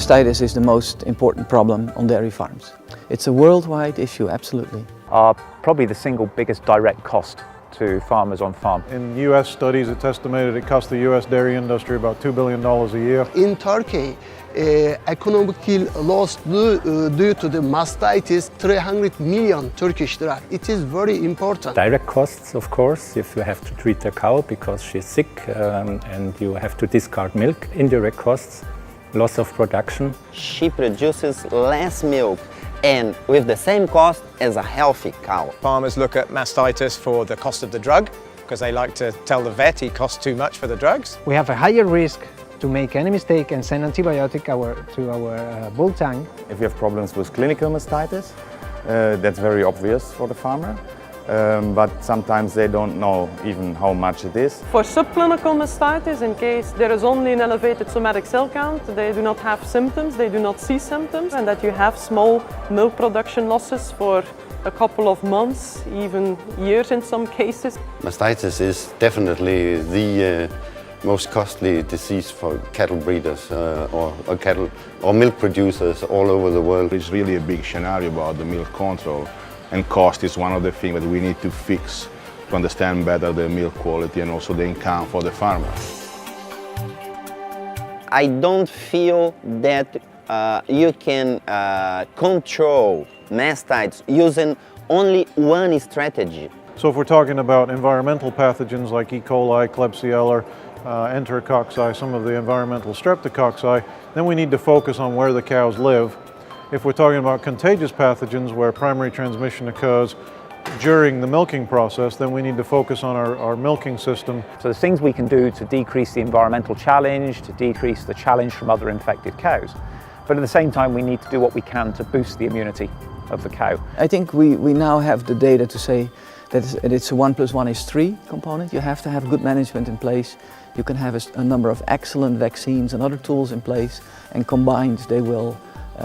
Mastitis is the most important problem on dairy farms. It's a worldwide issue, absolutely. Are probably the single biggest direct cost to farmers on farm. In US studies, it's estimated it costs the US dairy industry about $2 billion a year. In Turkey, economic loss due to the mastitis 300 million Turkish lira. It is very important. Direct costs, of course, if you have to treat a cow because she's sick and you have to discard milk. Indirect costs, loss of production. She produces less milk and with the same cost as a healthy cow. Farmers look at mastitis for the cost of the drug because they like to tell the vet he costs too much for the drugs. We have a higher risk to make any mistake and send antibiotic to our bull tank. If you have problems with clinical mastitis, that's very obvious for the farmer. But sometimes they don't know even how much it is. For subclinical mastitis, in case there is only an elevated somatic cell count, they do not have symptoms, they do not see symptoms, and that you have small milk production losses for a couple of months, even years in some cases. Mastitis is definitely the most costly disease for cattle breeders or cattle or milk producers all over the world. It's really a big scenario about the milk control. And cost is one of the things that we need to fix to understand better the milk quality and also the income for the farmer. I don't feel that you can control mastitis using only one strategy. So if we're talking about environmental pathogens like E. coli, Klebsiella, Enterococci, some of the environmental streptococci, then we need to focus on where the cows live. If we're talking about contagious pathogens where primary transmission occurs during the milking process, then we need to focus on our milking system. So there's things we can do to decrease the environmental challenge, to decrease the challenge from other infected cows. But at the same time, we need to do what we can to boost the immunity of the cow. I think we now have the data to say that it's a 1 + 1 = 3 component. You have to have good management in place. You can have a number of excellent vaccines and other tools in place, and combined they will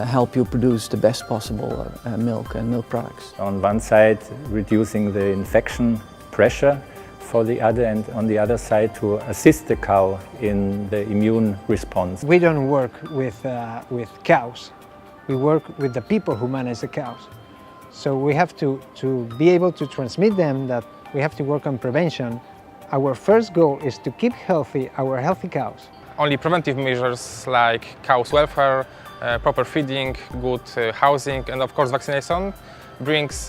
help you produce the best possible milk and milk products. On one side, reducing the infection pressure for the other, and on the other side to assist the cow in the immune response. We don't work with cows. We work with the people who manage the cows. So we have to be able to transmit them that we have to work on prevention. Our first goal is to keep healthy our healthy cows. Only preventive measures like cow's welfare, proper feeding, good housing, and of course vaccination brings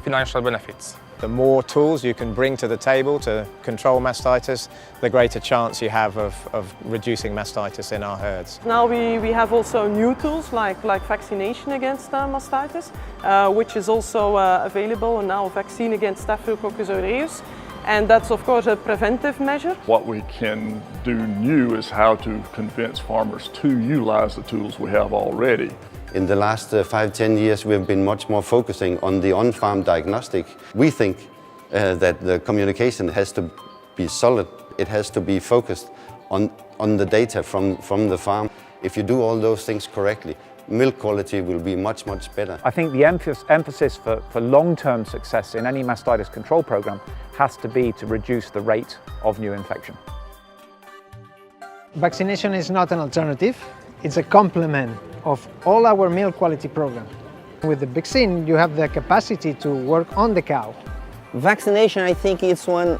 financial benefits. The more tools you can bring to the table to control mastitis, the greater chance you have of reducing mastitis in our herds. Now we have also new tools like vaccination against mastitis, which is also available, and now a vaccine against Staphylococcus aureus. And that's of course a preventive measure. What we can do new is how to convince farmers to utilize the tools we have already. In the last 5-10 years, we have been much more focusing on the on-farm diagnostic. We think that the communication has to be solid. It has to be focused on the data from the farm. If you do all those things correctly, milk quality will be much, much better. I think the emphasis for long-term success in any mastitis control program has to be to reduce the rate of new infection. Vaccination is not an alternative, it's a complement of all our milk quality program. With the vaccine, you have the capacity to work on the cow. Vaccination, I think, is one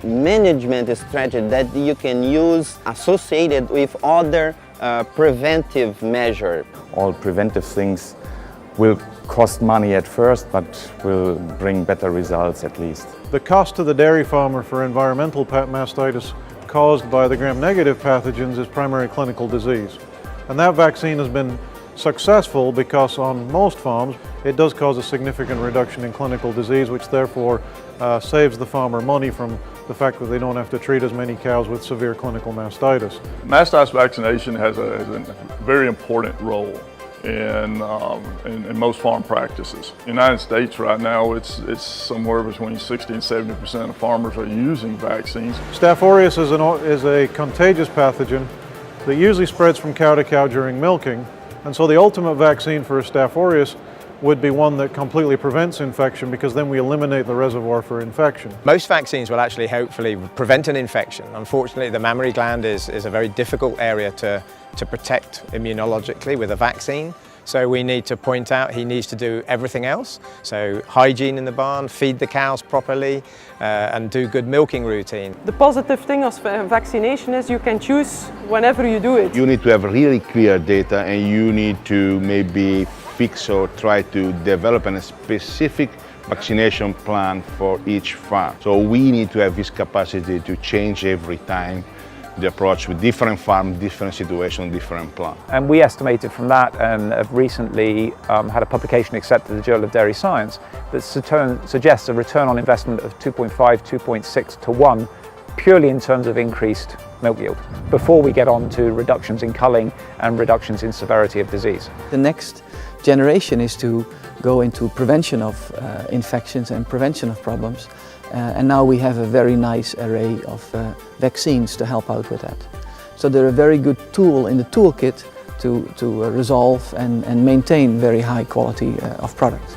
management strategy that you can use associated with other preventive measures. All preventive things will cost money at first, but will bring better results at least. The cost to the dairy farmer for environmental mastitis caused by the gram-negative pathogens is primary clinical disease. And that vaccine has been successful because on most farms it does cause a significant reduction in clinical disease, which therefore saves the farmer money from the fact that they don't have to treat as many cows with severe clinical mastitis. Mastitis vaccination has a very important role in most farm practices. In the United States right now, it's somewhere between 60 and 70% of farmers are using vaccines. Staph aureus is a contagious pathogen that usually spreads from cow to cow during milking, and so the ultimate vaccine for Staph aureus would be one that completely prevents infection, because then we eliminate the reservoir for infection. Most vaccines will actually hopefully prevent an infection. Unfortunately, the mammary gland is a very difficult area to protect immunologically with a vaccine. So we need to point out he needs to do everything else. So hygiene in the barn, feed the cows properly, and do good milking routine. The positive thing of vaccination is you can choose whenever you do it. You need to have really clear data, and you need to maybe fix or try to develop a specific vaccination plan for each farm. So we need to have this capacity to change every time the approach with different farms, different situations, different plans. And we estimated from that, and have recently had a publication accepted in the Journal of Dairy Science that suggests a return on investment of 2.5, 2.6 to 1, purely in terms of increased milk yield, before we get on to reductions in culling and reductions in severity of disease. The next generation is to go into prevention of infections and prevention of problems. And now we have a very nice array of vaccines to help out with that. So they're a very good tool in the toolkit to resolve and maintain very high quality of products.